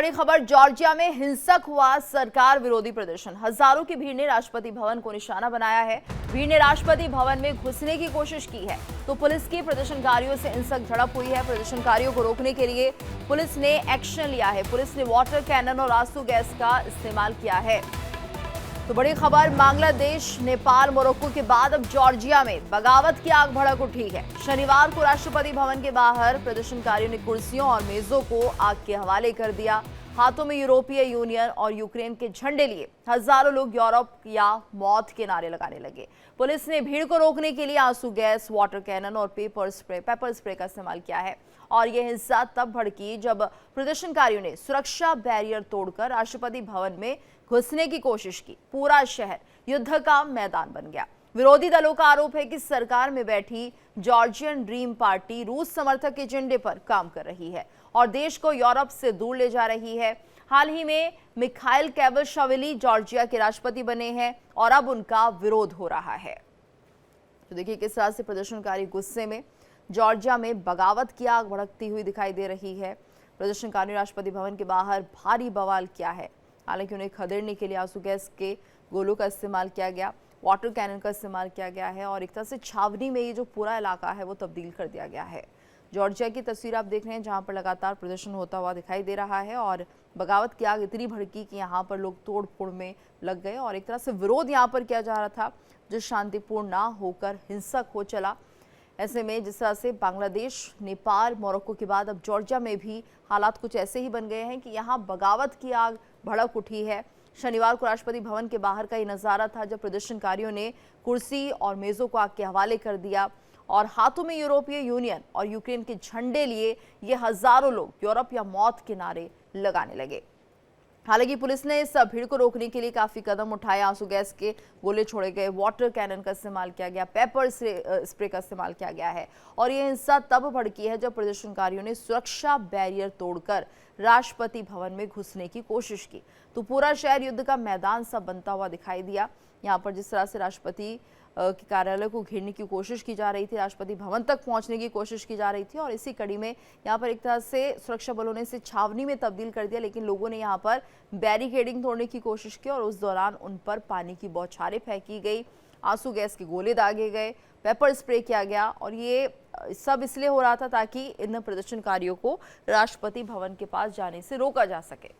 बड़ी खबर, जॉर्जिया में हिंसक हुआ सरकार विरोधी प्रदर्शन। हजारों की भीड़ ने राष्ट्रपति भवन को निशाना बनाया है। भीड़ ने राष्ट्रपति भवन में घुसने की कोशिश की है तो पुलिस की प्रदर्शनकारियों से हिंसक झड़प हुई है। प्रदर्शनकारियों को रोकने के लिए पुलिस ने एक्शन लिया है। पुलिस ने वाटर कैनन और आंसू गैस का इस्तेमाल किया है। तो बड़ी खबर, बांग्लादेश, नेपाल, मोरक्को के बाद अब जॉर्जिया में बगावत की आग भड़क उठी है। शनिवार को राष्ट्रपति भवन के बाहर प्रदर्शनकारियों ने कुर्सियों और मेजों को आग के हवाले कर दिया। हाथों में यूरोपीय यूनियन और यूक्रेन के झंडे लिए हजारों लोग यूरोप या मौत के नारे लगाने लगे। पुलिस ने भीड़ को रोकने के लिए आंसू गैस, वाटर कैनन और पेपर स्प्रे का इस्तेमाल किया है। और यह हिंसा तब भड़की जब प्रदर्शनकारियों ने सुरक्षा बैरियर तोड़कर राष्ट्रपति भवन में घुसने की कोशिश की। पूरा शहर युद्ध का मैदान बन गया। विरोधी दलों का आरोप है कि सरकार में बैठी जॉर्जियन ड्रीम पार्टी रूस समर्थक एजेंडे पर काम कर रही है और देश को यूरोप से दूर ले जा रही है। हाल ही में मिखाइल केवलशाविली जॉर्जिया के राष्ट्रपति बने हैं और अब उनका विरोध हो रहा है। तो देखिए किस तरह से प्रदर्शनकारी गुस्से में जॉर्जिया में बगावत की आग भड़कती हुई दिखाई दे रही है। प्रदर्शनकारियों ने राष्ट्रपति भवन के बाहर भारी बवाल किया है। हालांकि उन्हें खदेड़ने के लिए आंसू गैस के गोलों का इस्तेमाल किया गया, वाटर कैनन का इस्तेमाल किया गया है और एक तरह से छावनी में ये जो पूरा इलाका है वो तब्दील कर दिया गया है। जॉर्जिया की तस्वीर आप देख रहे हैं जहां पर लगातार प्रदर्शन होता हुआ दिखाई दे रहा है और बगावत की आग इतनी भड़की कि यहाँ पर लोग तोड़ फोड़ में लग गए और एक तरह से विरोध यहाँ पर किया जा रहा था जो शांतिपूर्ण ना होकर हिंसक हो चला। ऐसे में जिस तरह से बांग्लादेश, नेपाल, मोरक्को के बाद अब जॉर्जिया में भी हालात कुछ ऐसे ही बन गए हैं कि यहाँ बगावत की आग भड़क उठी है। शनिवार को राष्ट्रपति भवन के बाहर का ये नज़ारा था जब प्रदर्शनकारियों ने कुर्सी और मेज़ों को आग के हवाले कर दिया और हाथों में यूरोपीय यूनियन और यूक्रेन के झंडे लिए ये हजारों लोग यूरोप या मौत के नारे लगाने लगे। हालांकि पुलिस ने इस भीड़ को रोकने के लिए काफी कदम उठाए। आंसू गैस के गोले छोड़े गए, वाटर कैनन का इस्तेमाल किया गया, पेपर स्प्रे का इस्तेमाल किया गया है और यह हिंसा तब भड़की है जब प्रदर्शनकारियों ने सुरक्षा बैरियर तोड़कर राष्ट्रपति भवन में घुसने की कोशिश की। तो पूरा शहर युद्ध का मैदान सा बनता हुआ दिखाई दिया। यहाँ पर जिस तरह से राष्ट्रपति के कार्यालय को घेरने की कोशिश की जा रही थी, राष्ट्रपति भवन तक पहुंचने की कोशिश की जा रही थी और इसी कड़ी में यहाँ पर एक तरह से सुरक्षा बलों ने इसे छावनी में तब्दील कर दिया, लेकिन लोगों ने यहाँ पर बैरिकेडिंग तोड़ने की कोशिश की और उस दौरान उन पर पानी की बौछारें फेंकी गई, आंसू गैस के गोले दागे गए, पेपर स्प्रे किया गया और ये सब इसलिए हो रहा था ताकि इन प्रदर्शनकारियों को राष्ट्रपति भवन के पास जाने से रोका जा सके।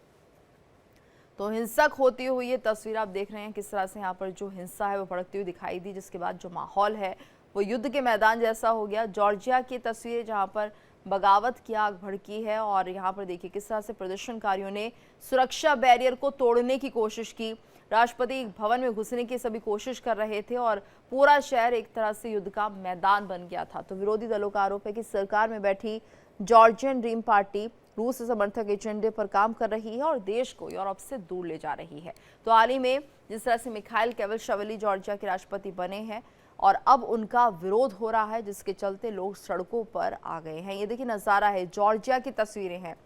तो हिंसक होती हुई ये तस्वीर आप देख रहे हैं किस तरह से यहाँ पर जो हिंसा है वो भड़कती हुई दिखाई दी, जिसके बाद जो माहौल है वो युद्ध के मैदान जैसा हो गया। जॉर्जिया की तस्वीर जहाँ पर बगावत की आग भड़की है और यहाँ पर देखिए किस तरह से प्रदर्शनकारियों ने सुरक्षा बैरियर को तोड़ने की कोशिश की। राष्ट्रपति भवन में घुसने की सभी कोशिश कर रहे थे और पूरा शहर एक तरह से युद्ध का मैदान बन गया था। तो विरोधी दलों का आरोप है कि सरकार में बैठी जॉर्जियन ड्रीम पार्टी रूस समर्थक एजेंडे पर काम कर रही है और देश को यूरोप से दूर ले जा रही है। तो हाल ही में जिस तरह से मिखाइल केवलशाविली जॉर्जिया के राष्ट्रपति बने हैं और अब उनका विरोध हो रहा है, जिसके चलते लोग सड़कों पर आ गए हैं। ये देखिए नज़ारा है, जॉर्जिया की तस्वीरें हैं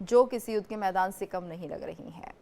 जो किसी युद्ध के मैदान से कम नहीं लग रही हैं।